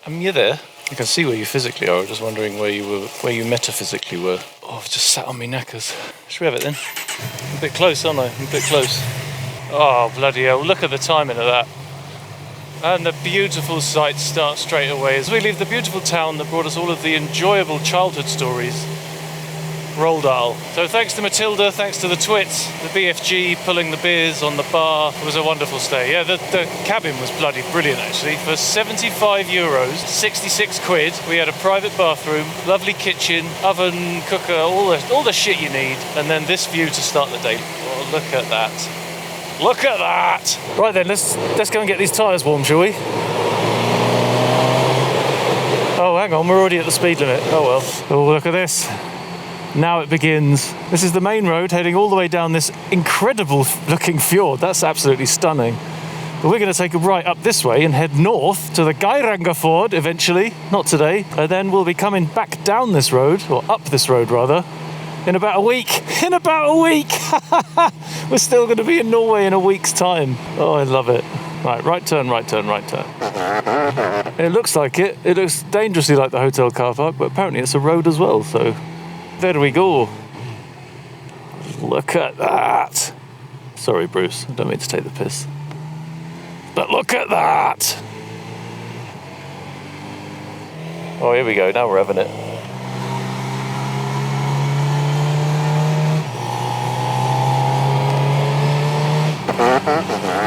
You're there. I can see where you physically are. I was just wondering where you metaphysically were. Oh, I've just sat on me knackers. Should we have it then? I'm a bit close, aren't I? I'm a bit close. Oh, bloody hell. Look at the timing of that. And the beautiful sights start straight away as we leave the beautiful town that brought us all of the enjoyable childhood stories. Røldal. So thanks to Matilda, thanks to the twits, the BFG pulling the beers on the bar. It was a wonderful stay. Yeah, the cabin was bloody brilliant actually. For €75, 66 quid, we had a private bathroom, lovely kitchen, oven, cooker, all the shit you need, and then this view to start the day. Oh, look at that. Look at that! Right then, let's go and get these tyres warm, shall we? Oh, hang on, we're already at the speed limit. Oh well. Oh, look at this. Now it begins. This is the main road heading all the way down this incredible looking fjord. That's absolutely stunning. But we're going to take a right up this way and head north to the Hardangerbrua eventually. Not today. And then we'll be coming back down this road, or up this road rather, in about a week. In about a week! We're still going to be in Norway in a week's time. Oh, I love it. Right turn, right turn, right turn. It looks like it. It looks dangerously like the hotel car park, but apparently it's a road as well, so there we go. Look at that. Sorry, Bruce, I don't mean to take the piss. But look at that. Oh, here we go, now we're having it.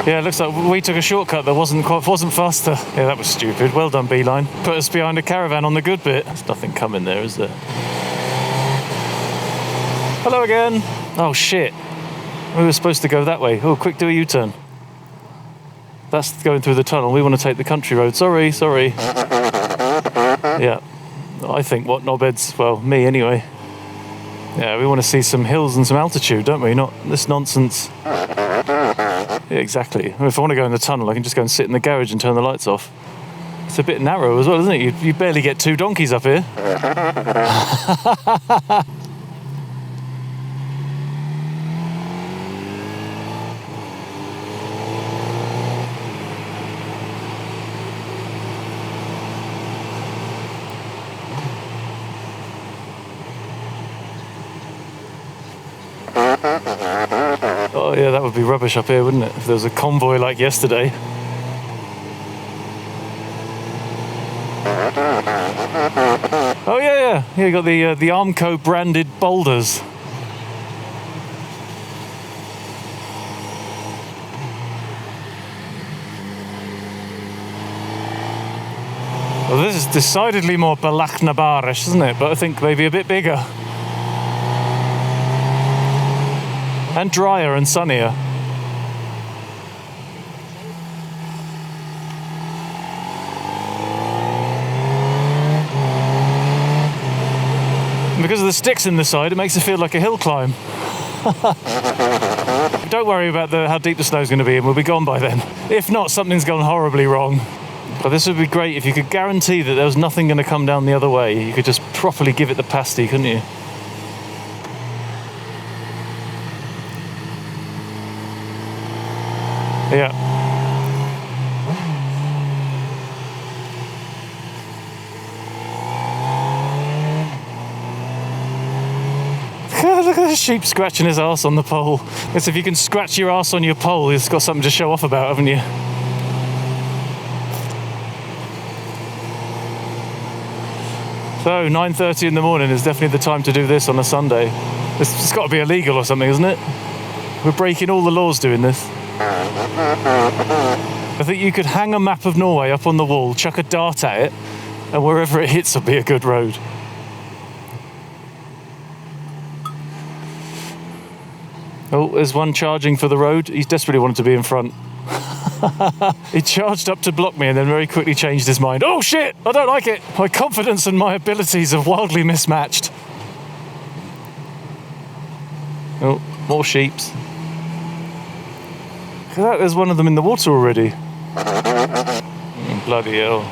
Yeah, it looks like we took a shortcut that wasn't faster. Yeah, that was stupid. Well done, Beeline. Put us behind a caravan on the good bit. There's nothing coming there, is there? Hello again. Oh shit. We were supposed to go that way. Oh, quick, do a U-turn. That's going through the tunnel. We want to take the country road. Sorry. Yeah. I think what knobheads, well, me anyway. Yeah, we want to see some hills and some altitude, don't we? Not this nonsense. Yeah, exactly. If I want to go in the tunnel, I can just go and sit in the garage and turn the lights off. It's a bit narrow as well, isn't it? You barely get two donkeys up here. Oh yeah, that would be rubbish up here, wouldn't it? If there was a convoy like yesterday. Oh yeah. Here you got the Armco branded boulders. Well, this is decidedly more Balachnabarish, isn't it? But I think maybe a bit bigger. And drier and sunnier. And because of the sticks in the side, it makes it feel like a hill climb. Don't worry about how deep the snow's going to be, and we'll be gone by then. If not, something's gone horribly wrong. But this would be great if you could guarantee that there was nothing going to come down the other way. You could just properly give it the pasty, couldn't you? Yeah. Look at the sheep scratching his arse on the pole. Guess if you can scratch your arse on your pole, you've got something to show off about, haven't you? So 9:30 in the morning is definitely the time to do this on a Sunday. It's got to be illegal or something, isn't it? We're breaking all the laws doing this. I think you could hang a map of Norway up on the wall, chuck a dart at it, and wherever it hits will be a good road. Oh, there's one charging for the road. He desperately wanted to be in front. He charged up to block me and then very quickly changed his mind. Oh shit, I don't like it. My confidence and my abilities are wildly mismatched. Oh, more sheeps. Look at that, there's one of them in the water already. Bloody hell.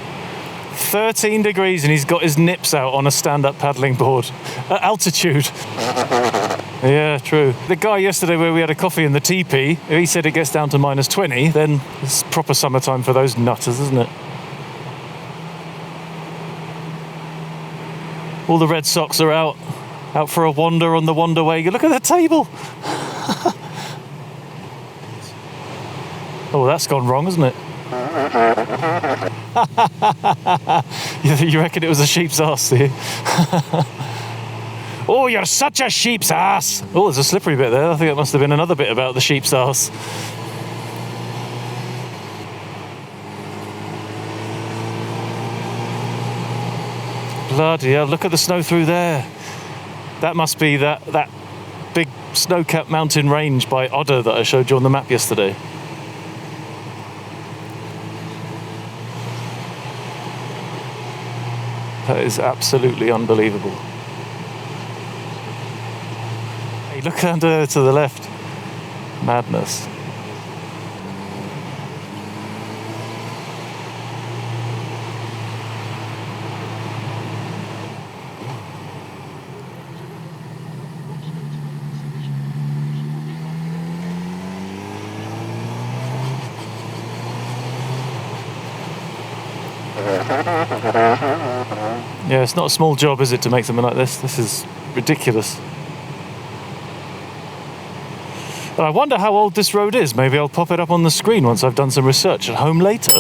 13 degrees and he's got his nips out on a stand-up paddling board. At altitude. Yeah, true. The guy yesterday where we had a coffee in the teepee, he said it gets down to -20, then it's proper summertime for those nutters, isn't it? All the Red Sox are out for a wander on the Wanderway. Look at the table. Oh, that's gone wrong, hasn't it? You reckon it was a sheep's ass, do you? Oh, you're such a sheep's ass. Oh, there's a slippery bit there. I think it must have been another bit about the sheep's ass. Bloody hell, look at the snow through there. That must be that big snow-capped mountain range by Odda that I showed you on the map yesterday. That is absolutely unbelievable. Hey, look down there to the left. Madness. Yeah, it's not a small job, is it, to make something like this? This is ridiculous. But I wonder how old this road is. Maybe I'll pop it up on the screen once I've done some research at home later.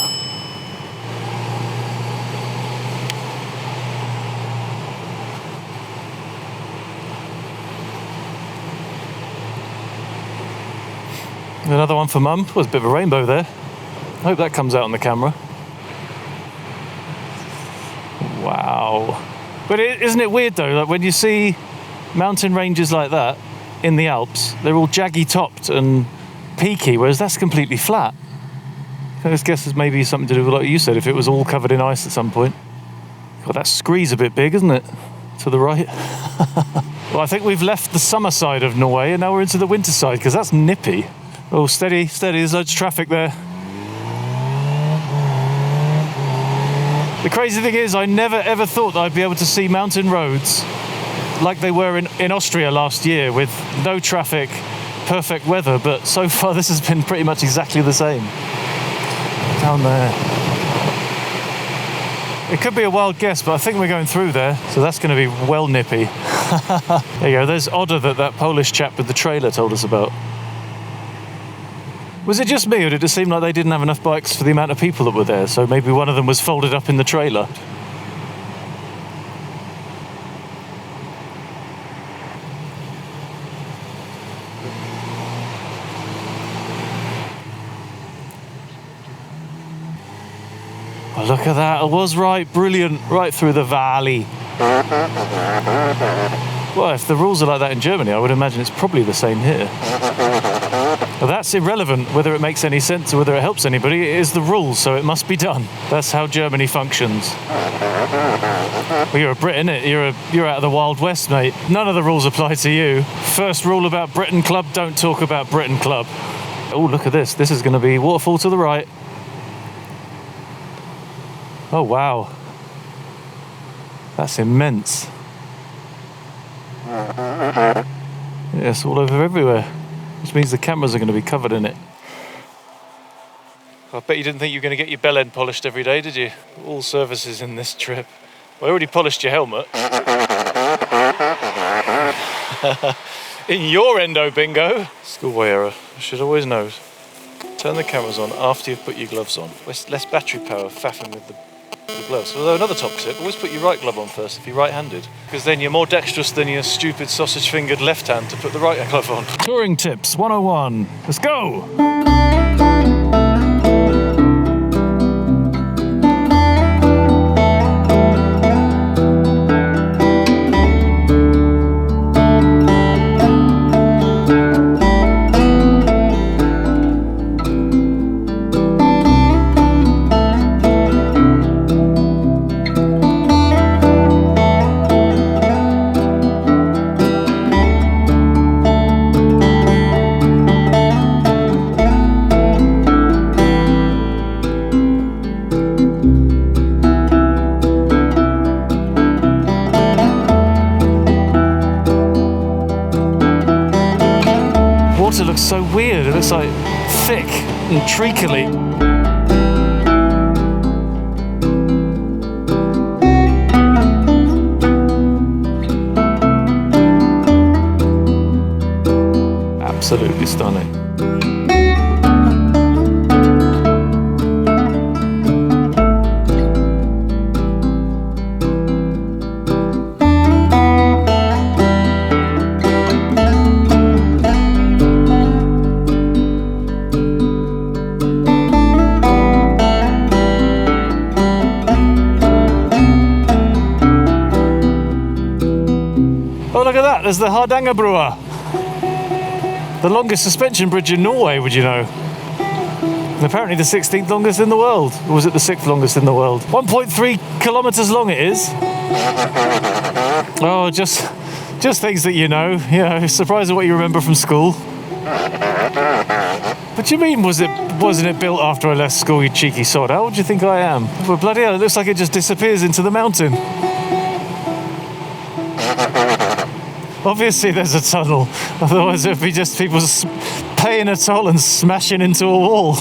Another one for Mum. Was a bit of a rainbow there. I hope that comes out on the camera. Wow. But isn't it weird though, like when you see mountain ranges like that in the Alps, they're all jaggy topped and peaky, whereas that's completely flat. I just guess there's maybe something to do with, like you said, if it was all covered in ice at some point. God, that scree's a bit big, isn't it? To the right. Well, I think we've left the summer side of Norway and now we're into the winter side, because that's nippy. Oh, steady, steady, there's loads of traffic there. The crazy thing is, I never ever thought that I'd be able to see mountain roads like they were in Austria last year, with no traffic, perfect weather, but so far this has been pretty much exactly the same. Down there. It could be a wild guess, but I think we're going through there, so that's going to be well nippy. There you go, there's Odda that Polish chap with the trailer told us about. Was it just me, or did it seem like they didn't have enough bikes for the amount of people that were there, so maybe one of them was folded up in the trailer? Oh, look at that, I was right, brilliant, right through the valley. Well, if the rules are like that in Germany, I would imagine it's probably the same here. Well, that's irrelevant whether it makes any sense or whether it helps anybody. It is the rules, so it must be done. That's how Germany functions. Well, you're a Brit, innit? You're out of the Wild West, mate. None of the rules apply to you. First rule about Britain Club, don't talk about Britain Club. Oh, look at this. This is going to be waterfall to the right. Oh, wow. That's immense. Yeah, it's all over everywhere. Which means the cameras are going to be covered in it. I bet you didn't think you were going to get your bell end polished every day, did you? All services in this trip. Well, I already polished your helmet. In your endo bingo. Schoolboy error. I should always know. Turn the cameras on after you've put your gloves on. Less battery power faffing with the gloves. Although another top tip, always put your right glove on first if you're right-handed, because then you're more dexterous than your stupid sausage-fingered left hand to put the right glove on. Touring tips 101. Let's go! It looks so weird, it looks like thick and treacly. absolutely stunning. Oh, look at that, there's the Hardangerbrua. The longest suspension bridge in Norway, would you know? And apparently the 16th longest in the world. Or was it the 6th longest in the world? 1.3 kilometres long it is. Oh, just things that you know. Surprised at what you remember from school. What do you mean, wasn't it built after I left school, you cheeky sod? How old do you think I am? Well, bloody hell, it looks like it just disappears into the mountain. Obviously there's a tunnel, otherwise it'd be just people paying a toll and smashing into a wall.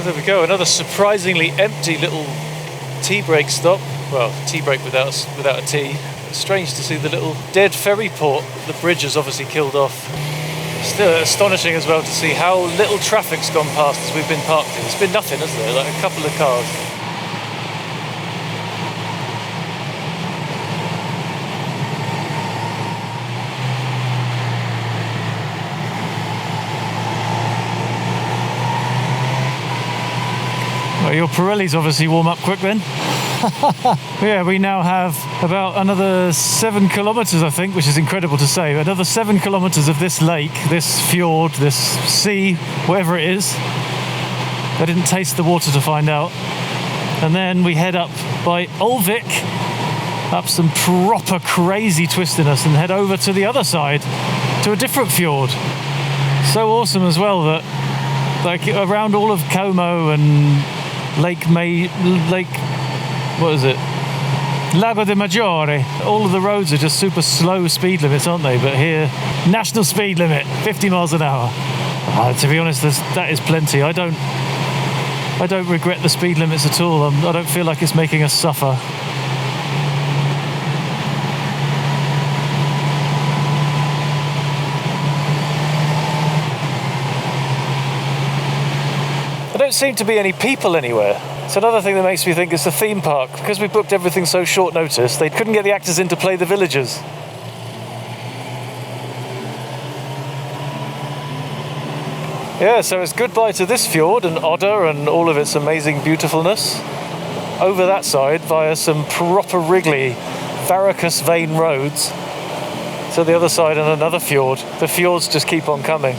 There we go, another surprisingly empty little tea break stop. Well, tea break without a tea. It's strange to see the little dead ferry port. The bridge has obviously killed off. Still astonishing as well to see how little traffic's gone past as we've been parked in. It's been nothing, hasn't there? Like a couple of cars. Your Pirellis obviously warm up quick then. Yeah, we now have about another 7 kilometres, I think, which is incredible to say. Another 7 kilometres of this lake, this fjord, this sea, whatever it is. I didn't taste the water to find out. And then we head up by Ulvik, up some proper crazy twistiness, and head over to the other side, to a different fjord. So awesome as well that, like, around all of Como and what is it? Lago di Maggiore. All of the roads are just super slow speed limits, aren't they? But here, national speed limit, 50 miles an hour. To be honest, that is plenty. I don't regret the speed limits at all. I don't feel like it's making us suffer. There don't seem to be any people anywhere. It's another thing that makes me think it's the theme park. Because we booked everything so short notice, they couldn't get the actors in to play the villagers. Yeah, so it's goodbye to this fjord and Odda and all of its amazing beautifulness. Over that side via some proper wriggly varicose vein roads to the other side and another fjord. The fjords just keep on coming.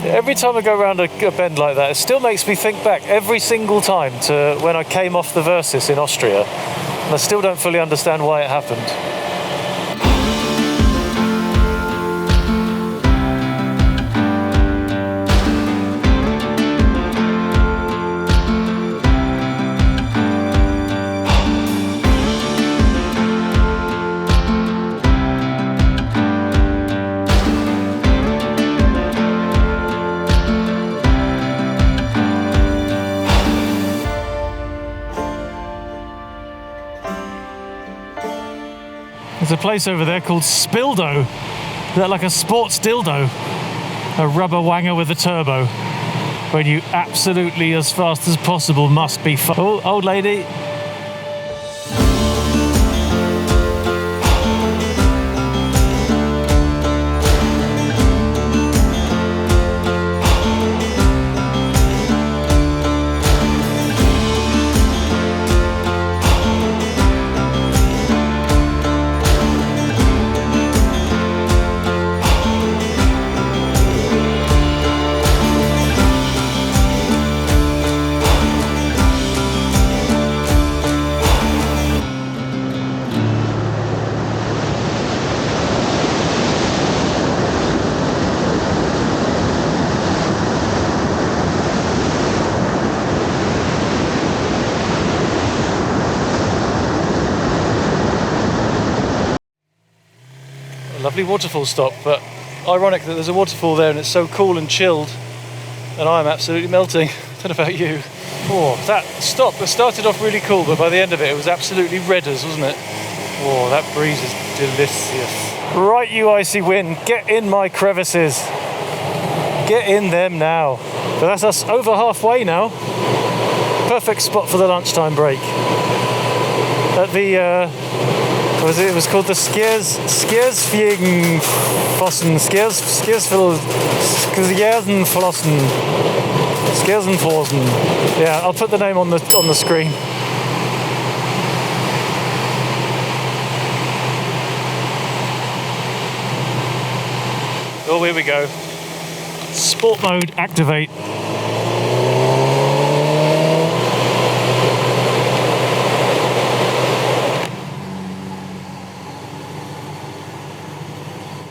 Every time I go around a bend like that, it still makes me think back every single time to when I came off the Versus in Austria. And I still don't fully understand why it happened. There's a place over there called Spildo. Is that like a sports dildo? A rubber wanger with a turbo. When you absolutely, as fast as possible, must be Oh, old lady. Lovely waterfall stop, but ironic that there's a waterfall there and it's so cool and chilled, and I'm absolutely melting. I don't know about you. Oh, that stop, it started off really cool, but by the end of it, it was absolutely red as, wasn't it? Oh, that breeze is delicious. Right, you icy wind, get in my crevices. Get in them now. But that's us over halfway now. Perfect spot for the lunchtime break. At the, it was called the Skeersflossen. Yeah, I'll put the name on the screen. Oh, here we go. Sport mode activate.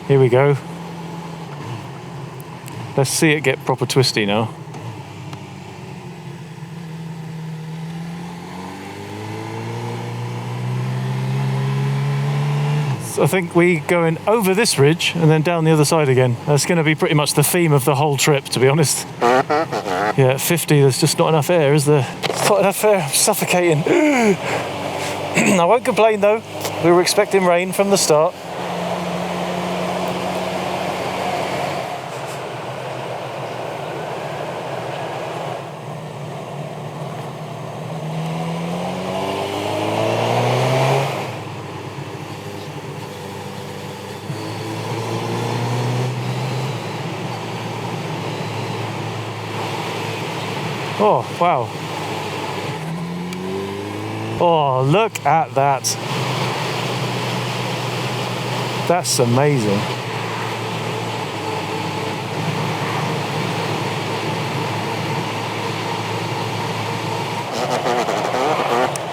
Here we go. Let's see it get proper twisty now. So I think we going over this ridge and then down the other side again. That's going to be pretty much the theme of the whole trip, to be honest. Yeah, at 50 there's just not enough air, is there? There's not enough air, I'm suffocating. I won't complain though. We were expecting rain from the start. Oh, wow. Oh, look at that. That's amazing.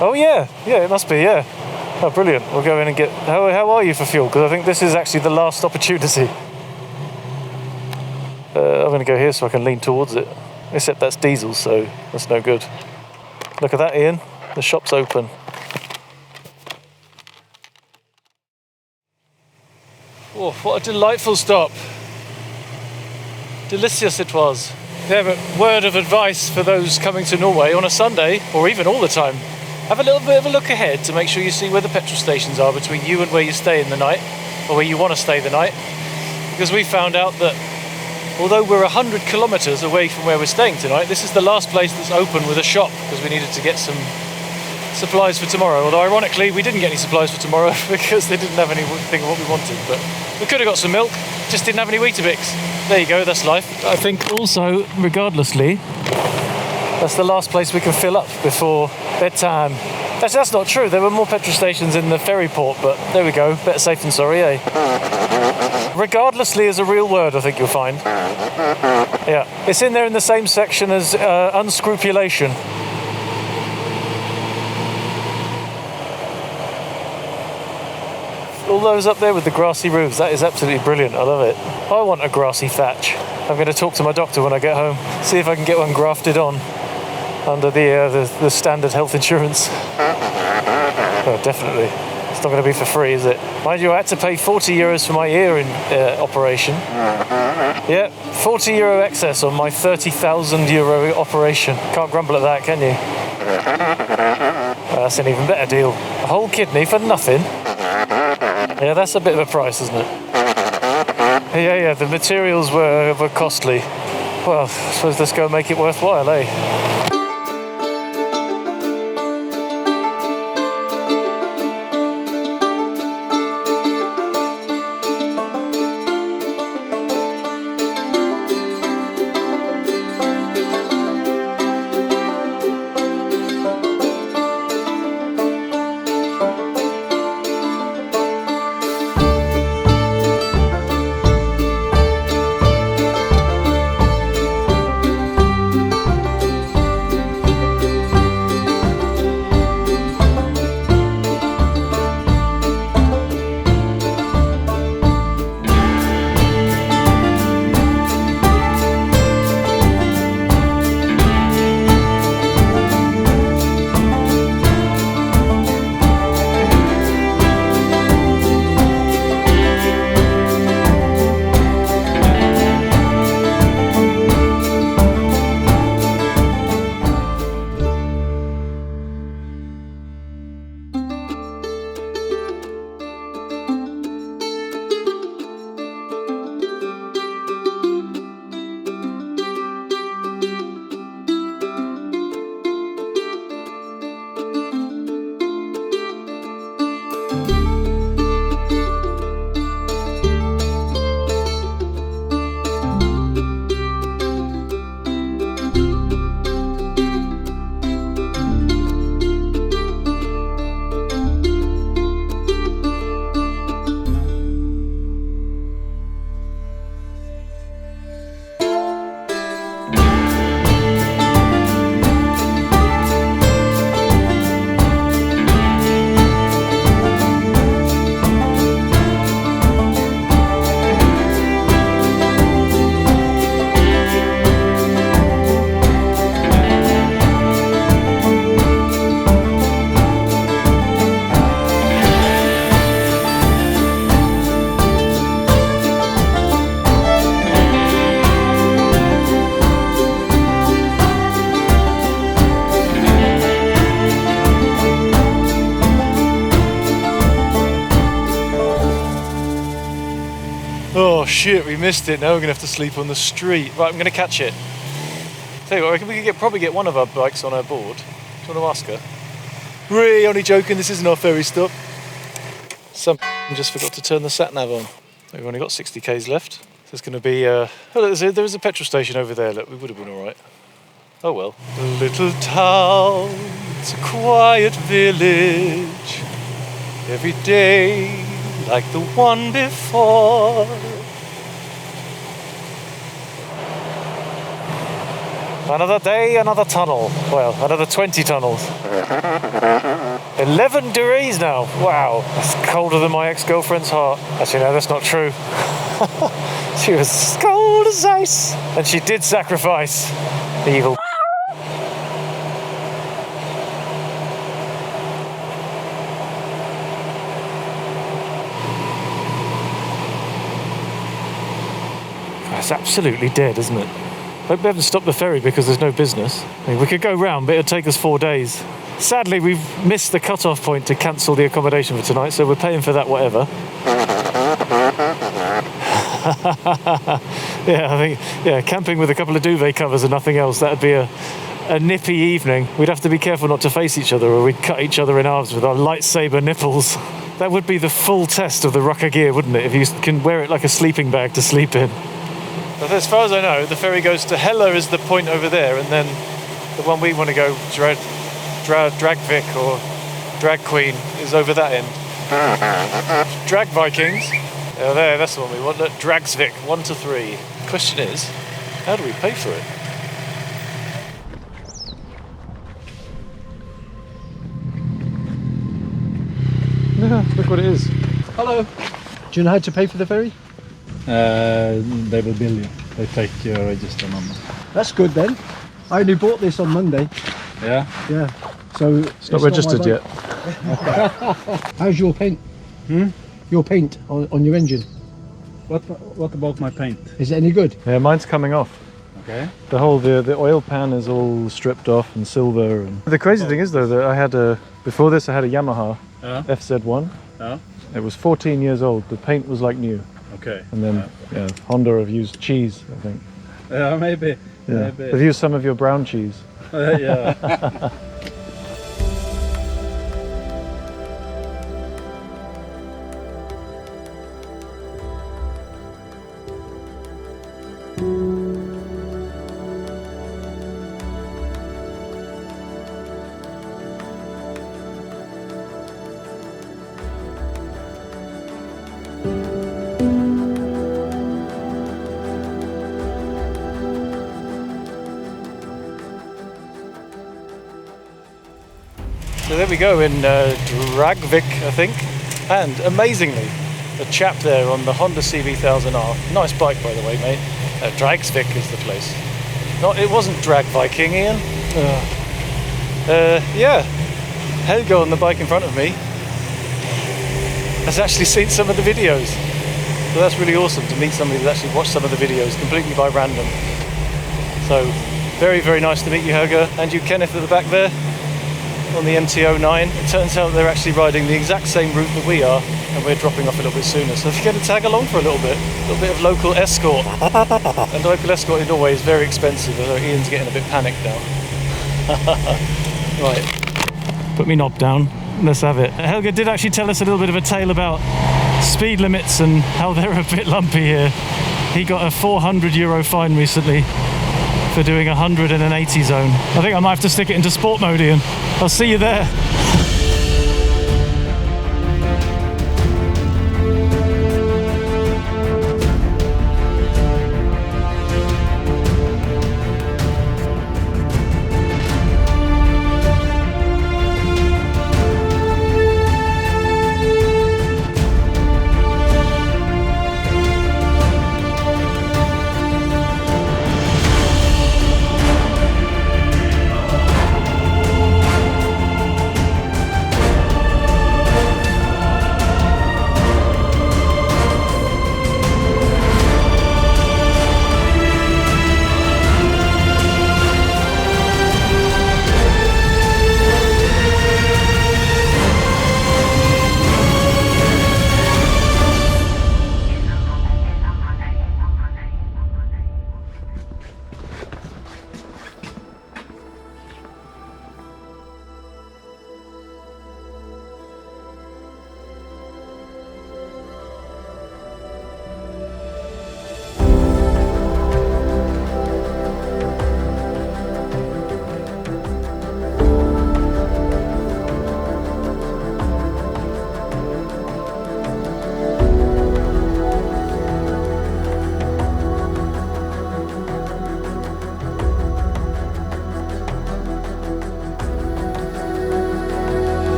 Oh, yeah. Yeah, it must be, yeah. Oh, brilliant. We'll go in and get... How are you for fuel? Because I think this is actually the last opportunity. I'm going to go here so I can lean towards it. Except that's diesel, so that's no good. Look at that, Ian. The shop's open. Oh, what a delightful stop. Delicious it was. They have a word of advice for those coming to Norway on a Sunday, or even all the time. Have a little bit of a look ahead to make sure you see where the petrol stations are between you and where you stay in the night, or where you want to stay the night. Because we found out that although we're 100 kilometres away from where we're staying tonight, this is the last place that's open with a shop, because we needed to get some supplies for tomorrow. Although ironically, we didn't get any supplies for tomorrow because they didn't have anything of what we wanted. But we could have got some milk, just didn't have any Weetabix. There you go, that's life. I think also, regardlessly, that's the last place we can fill up before bedtime. Actually, that's not true. There were more petrol stations in the ferry port, but there we go. Better safe than sorry, eh? Regardlessly is a real word, I think you'll find. Yeah, it's in there in the same section as unscrupulation. All those up there with the grassy roofs, that is absolutely brilliant. I love it. I want a grassy thatch. I'm going to talk to my doctor when I get home, see if I can get one grafted on under the standard health insurance. Oh, definitely. It's not going to be for free, is it? Mind you, I had to pay 40 euros for my ear operation. Yeah, 40 euro excess on my 30,000 euro operation. Can't grumble at that, can you? That's an even better deal. A whole kidney for nothing. Yeah, that's a bit of a price, isn't it? Yeah, the materials were costly. Well, I suppose let's go and make it worthwhile, eh? Oh shit, we missed it. Now we're gonna have to sleep on the street. Right, I'm gonna catch it. Tell you what, I reckon we could probably get one of our bikes on our board. Do you want to ask her? Really, only joking, this isn't our ferry stop. Some just forgot to turn the sat-nav on. We've only got 60 k's left. There's gonna be, oh look, there is a petrol station over there. Look, we would have been all right. Oh well. A little town, it's a quiet village. Every day, like the one before. Another day, another tunnel. Well, another 20 tunnels. 11 degrees now. Wow, that's colder than my ex-girlfriend's heart. Actually, no, that's not true. She was cold as ice. And she did sacrifice the evil. It's absolutely dead, isn't it? Hope we haven't stopped the ferry because there's no business. I mean, we could go round, but it'll take us 4 days. Sadly, we've missed the cut-off point to cancel the accommodation for tonight, so we're paying for that whatever. Yeah, I think, camping with a couple of duvet covers and nothing else, that'd be a nippy evening. We'd have to be careful not to face each other or we'd cut each other in halves with our lightsaber nipples. That would be the full test of the rucker gear, wouldn't it? If you can wear it like a sleeping bag to sleep in. But as far as I know, the ferry goes to Hella is the point over there, and then the one we want to go, Dragvik or Drag Queen, is over that end. Drag Vikings. Oh, there, that's the one we want. Look, Dragsvik, 1 to 3. Question is, how do we pay for it? Yeah, look what it is. Hello. Do you know how to pay for the ferry? They will bill you. They take your register number. That's good then. I only bought this on Monday. Yeah? Yeah. So it's not registered yet. How's your paint? Your paint on your engine? What about my paint? Is it any good? Yeah, mine's coming off. Okay. The whole the oil pan is all stripped off and silver. And the crazy thing is though that I had before this I had a Yamaha FZ1. Yeah. It was 14 years old. The paint was like new. Okay. And then yeah, Honda have used cheese, I think. Yeah, maybe. Yeah. Maybe. They've used some of your brown cheese. Yeah. So there we go in Dragvik, I think. And amazingly, a chap there on the Honda CB1000R. Nice bike, by the way, mate. Dragsvik is the place. It wasn't Drag Viking, Ian. Yeah, Helge on the bike in front of me has actually seen some of the videos. So that's really awesome to meet somebody who's actually watched some of the videos completely by random. So very, very nice to meet you, Helge. And you, Kenneth, at the back there on the MT-09. It turns out they're actually riding the exact same route that we are, and we're dropping off a little bit sooner. So if you're going to tag along for a little bit of local escort. And local escort in Norway is very expensive, although Ian's getting a bit panicked now. Right. Put me knob down. Let's have it. Helge did actually tell us a little bit of a tale about speed limits and how they're a bit lumpy here. He got a €400 fine recently for doing 100 in an 80 zone. I think I might have to stick it into sport mode, Ian. I'll see you there.